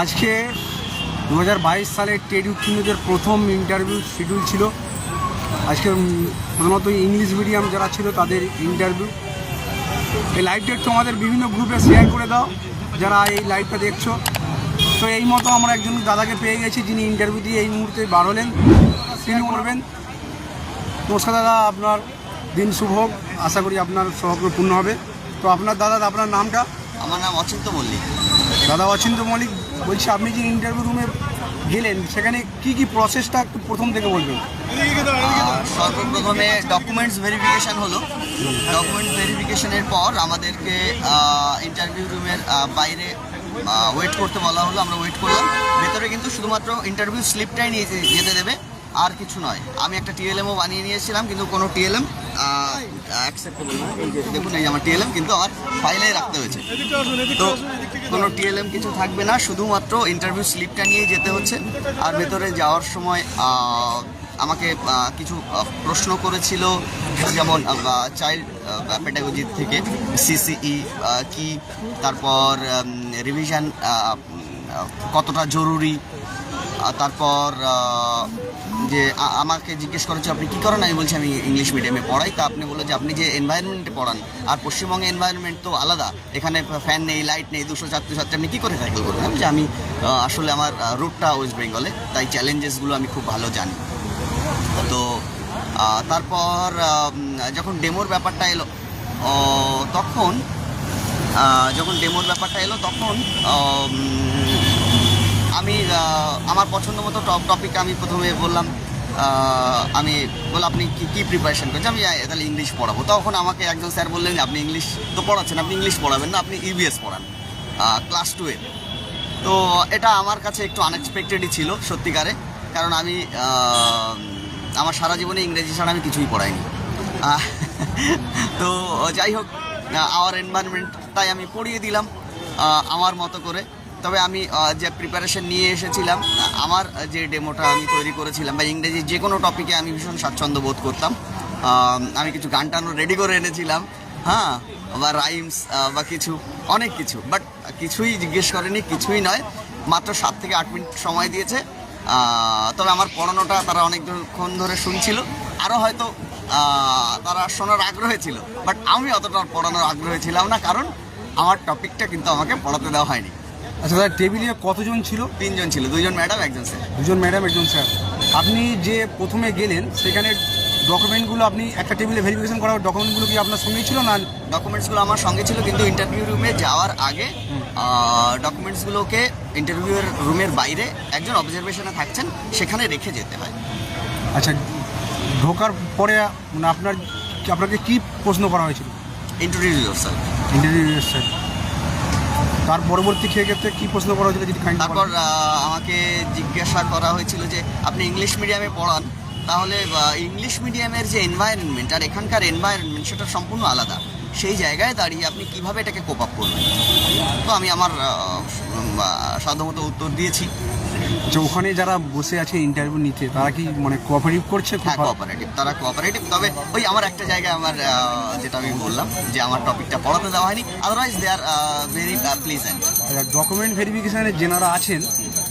আজকে 2022 সালের টেট উত্তীর্ণদের প্রথম ইন্টারভিউ শিডিউল ছিল। আজকে প্রধানত ইংলিশ মিডিয়াম যারা ছিল তাদের ইন্টারভিউ। এই লাইভটা একটু আমাদের বিভিন্ন গ্রুপে শেয়ার করে দাও যারা এই লাইভটা দেখছো। তো এই মতো আমরা একজন দাদাকে পেয়ে গেছি যিনি ইন্টারভিউ দিয়ে এই মুহূর্তে বার হলেন। তিনি বলবেন। নমস্কার দাদা, আপনার দিন শুভ হোক, আশা করি আপনার সৌভাগ্য পূর্ণ হবে। তো আপনার দাদা, আপনার নামটা? আমার নাম অচিন্ত মল্লিক। দাদা অচিন্ত মল্লিক, বলছি আপনি যে ইন্টারভিউ রুমে গেলেন সেখানে কি প্রসেসটা একটু প্রথম থেকে বলবেন। সর্বপ্রথমে ডকুমেন্টস ভেরিফিকেশান হলো। ডকুমেন্ট ভেরিফিকেশনের পর আমাদেরকে ইন্টারভিউ রুমের বাইরে ওয়েট করতে বলা হলো। আমরা ওয়েট করলাম। ভেতরে কিন্তু শুধুমাত্র ইন্টারভিউ স্লিপটাই নিয়ে যেতে দেবে, আর কিছু নয়। আমি একটা টিএলএমও বানিয়ে নিয়েছিলাম, কিন্তু কোনো টিএলএম অ্যাকসেপ্টেবল না। এই যে দেখুন, এই আমার টিএলএম কিন্তু আমার ফাইলে রাখতে হয়েছে। তো কোনো টিএলএম কিছু থাকবে না, শুধুমাত্র ইন্টারভিউ স্লিপটা নিয়ে যেতে হচ্ছে। আর ভেতরে যাওয়ার সময় আমাকে কিছু প্রশ্ন করেছিল, যেমন চাইল্ড পেডাগজি থেকে সিসিই কি, তারপর রিভিশন কতটা জরুরি, তারপর যে আমাকে জিজ্ঞেস করেছে আপনি কী করেন। আমি বলছি আমি ইংলিশ মিডিয়ামে পড়াই। তা আপনি বললো যে আপনি যে এনভায়রনমেন্টে পড়ান, আর পশ্চিমবঙ্গে এনভায়রনমেন্ট তো আলাদা, এখানে ফ্যান নেই, লাইট নেই, 200 ছাত্রছাত্রী, আপনি কী করে ট্যাকল করবেন। যে আমি আসলে আমার রুটটা ওয়েস্ট বেঙ্গলে, তাই চ্যালেঞ্জেসগুলো আমি খুব ভালো জানি। তো তারপর যখন ডেমোর ব্যাপারটা এলো তখন আমি আমার পছন্দ মতো টপিক আমি প্রথমে বললাম। আমি বললাম আপনি কী প্রিপারেশন করছেন। আমি তাহলে ইংলিশ পড়াবো। তখন আমাকে একজন স্যার বললেন আপনি ইংলিশ তো পড়াচ্ছেন, আপনি ইংলিশ পড়াবেন না, আপনি ইবিএস পড়ান ক্লাস 2-এ। তো এটা আমার কাছে একটু আনএক্সপেক্টেডই ছিল সত্যিকারে, কারণ আমি আমার সারা জীবনে ইংরেজি ছাড়া আমি কিছুই পড়াইনি। তো যাই হোক, আওয়ার এনভায়রনমেন্ট তাই আমি পড়িয়ে দিলাম আমার মতো করে। তবে আমি যে প্রিপারেশন নিয়ে এসেছিলাম, আমার যে ডেমোটা আমি তৈরি করেছিলাম, বা ইংরেজি যে কোনো টপিকে আমি ভীষণ স্বাচ্ছন্দ্য বোধ করতাম। আমি কিছু গান টানও রেডি করে এনেছিলাম, হ্যাঁ, বা রাইমস বা অনেক কিছু, বাট কিছুই জিজ্ঞেস করেনি, কিছুই নয়। মাত্র 7 থেকে 8 মিনিট সময় দিয়েছে। তবে আমার পড়ানোটা তারা অনেকক্ষণ ধরে শুনছিল, আরও হয়তো তারা শোনার আগ্রহে ছিল, বাট আমি অতটা পড়ানোর আগ্রহে ছিলাম না, কারণ আমার টপিকটা কিন্তু আমাকে পড়াতে দেওয়া হয়নি। আচ্ছা দাদা, টেবিলে কতজন ছিল? 3 জন ছিল, 2 জন ম্যাডাম, 1 জন স্যার। 2 জন ম্যাডাম, 1 জন স্যার। আপনি যে প্রথমে গেলেন সেখানে ডকুমেন্টগুলো আপনি একটা টেবিলে ভেরিফিকেশন করা ডকুমেন্টগুলো কি আপনার সঙ্গেই ছিল না? ডকুমেন্টসগুলো আমার সঙ্গে ছিল, কিন্তু ইন্টারভিউ রুমে যাওয়ার আগে ডকুমেন্টসগুলোকে ইন্টারভিউ রুমের বাইরে একজন অবজারভেশনে থাকছেন, সেখানে রেখে যেতে হয়। আচ্ছা, ঢোকার পরে মানে আপনাকে কি প্রশ্ন করা হয়েছিল? Introduce yourself. Interview sir. তার পরবর্তী ক্ষেত্রে কি প্রশ্ন করা হয়েছিল? তারপর আমাকে জিজ্ঞাসা করা হয়েছিল যে আপনি ইংলিশ মিডিয়ামে পড়ান, তাহলে ইংলিশ মিডিয়ামের যে এনভায়রনমেন্ট আর এখানকার এনভায়রনমেন্ট সেটা সম্পূর্ণ আলাদা। সেই জায়গায় দাঁড়িয়ে আপনি কিভাবে এটাকে কোপ আপ করবেন। তো আমি আমার সাধ্যমতো উত্তর দিয়েছি। যে ওখানে যারা বসে আছে ইন্টারভিউ নিতে, তারা কি মানে কোঅপারেটিভ করছে? হ্যাঁ, তারা কোঅপারেটিভ। তবে ওই আমার একটা জায়গায় আমার যেটা আমি বললাম যে আমার টপিকটা পড়াতে দেওয়া হয়নি, otherwise they are very pleasant. Document ভেরিফিকেশানে যেনারা আছেন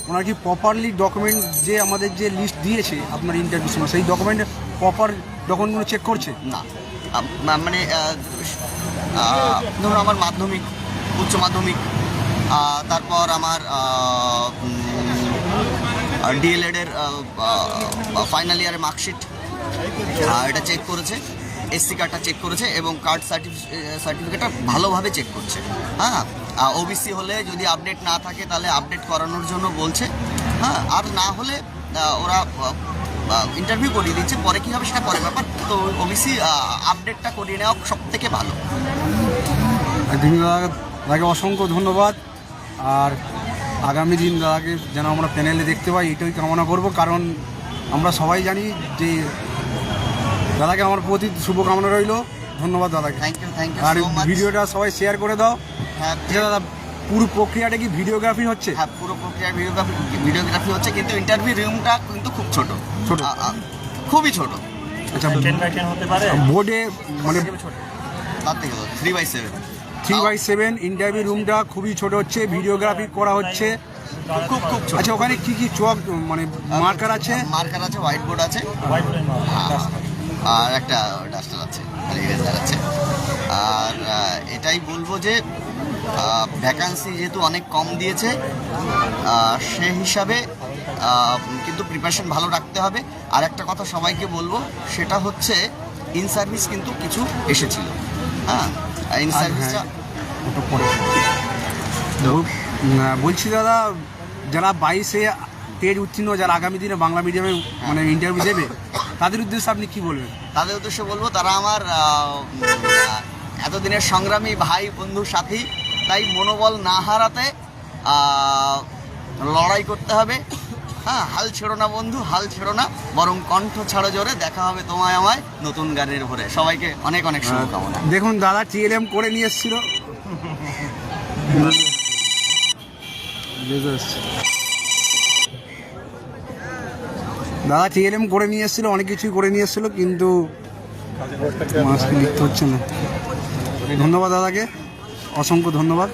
ওনারা কি প্রপারলি ডকুমেন্ট যে আমাদের যে লিস্ট দিয়েছে আপনার ইন্টারভিউ সময়, সেই ডকুমেন্টে প্রপার ডকুমেন্টগুলো চেক করছে? না, মানে ধরুন আমার মাধ্যমিক, উচ্চ মাধ্যমিক, তারপর আমার ডিএলএডের ফাইনাল ইয়ারের মার্কশিট, এটা চেক করেছে। এসসি কার্ডটা চেক করেছে এবং কার্ড সার্টিফিকেটটা ভালোভাবে চেক করছে। হ্যাঁ, ওবিসি হলে যদি আপডেট না থাকে তাহলে আপডেট করানোর জন্য বলছে। হ্যাঁ, আর না হলে ওরা ইন্টারভিউ করিয়ে দিচ্ছে, পরে কী হবে সেটা পরে ব্যাপার। তো ওবিসি আপডেটটা করিয়ে নেওয়া সব থেকে ভালো। দাদাকে অসংখ্য ধন্যবাদ। আর আগামী দিন দাদাকে যেন আমরা প্যানেলে দেখতে পাই, এটাই কামনা করব, কারণ আমরা সবাই জানি যে দাদাকে আমার প্রতি শুভকামনা রইল। ধন্যবাদ দাদাকে। থ্যাংক ইউ আর ভিডিওটা সবাই শেয়ার করে দাও। হ্যাঁ দাদা, পুরো প্রক্রিয়াটা কি ভিডিওগ্রাফি হচ্ছে? হ্যাঁ, পুরো প্রক্রিয়া ভিডিওগ্রাফি হচ্ছে, কিন্তু ইন্টারভিউ রুমটা কিন্তু খুব ছোট, খুবই ছোট। আচ্ছা, বোর্ডে মানে তার থেকে 3/7 ইন্টারভিউ রুমটা খুবই ছোট হচ্ছে, ভিডিওগ্রাফি করা হচ্ছে। খুব খুব ছোট। আচ্ছা, ওখানে কি কি চক মানে মার্কার আছে? মার্কার আছে, হোয়াইট বোর্ড আছে, আর একটা ডাস্টার আছে, আর ইরেজার আছে। আর এটাই বলবো যে ভ্যাকান্সি যেহেতু অনেক কম দিয়েছে, সে হিসাবে কিন্তু প্রিপারেশন ভালো রাখতে হবে। আর একটা কথা সবাইকে বলবো, সেটা হচ্ছে ইন সার্ভিস কিন্তু কিছু এসেছিল। হ্যাঁ, ইন সার্ভিসটা ওটা পরে বলছি দাদা, যারা 22-এ টেট উত্তীর্ণ, যারা আগামী দিনে বাংলা মিডিয়ামে মানে ইন্টারভিউ দেবে, তাদের উদ্দেশ্যে আপনি কি বলবেন? তাদের উদ্দেশ্যে বলবো, তারা আমার এতদিনের সংগ্রামী ভাই, বন্ধু, সাথী। তাই মনোবল না হারাতে লড়াই করতে হবে। হ্যাঁ, হাল ছেড়ো না বন্ধু, হাল ছেড়ো না, বরং কণ্ঠ ছাড়ো জোরে। দেখা হবে তোমায় আমায় নতুন গানের ভরে। সবাইকে অনেক অনেক শুভকামনা। দেখুন দাদা টিএলএম করে নিয়ে এসেছিল। দাদা টিএলএম করে নিয়ে এসেছিল, অনেক কিছুই করে নিয়ে এসেছিল, কিন্তু মাস্ক লিখতে হচ্ছে না। ধন্যবাদ দাদাকে, অসংখ্য ধন্যবাদ।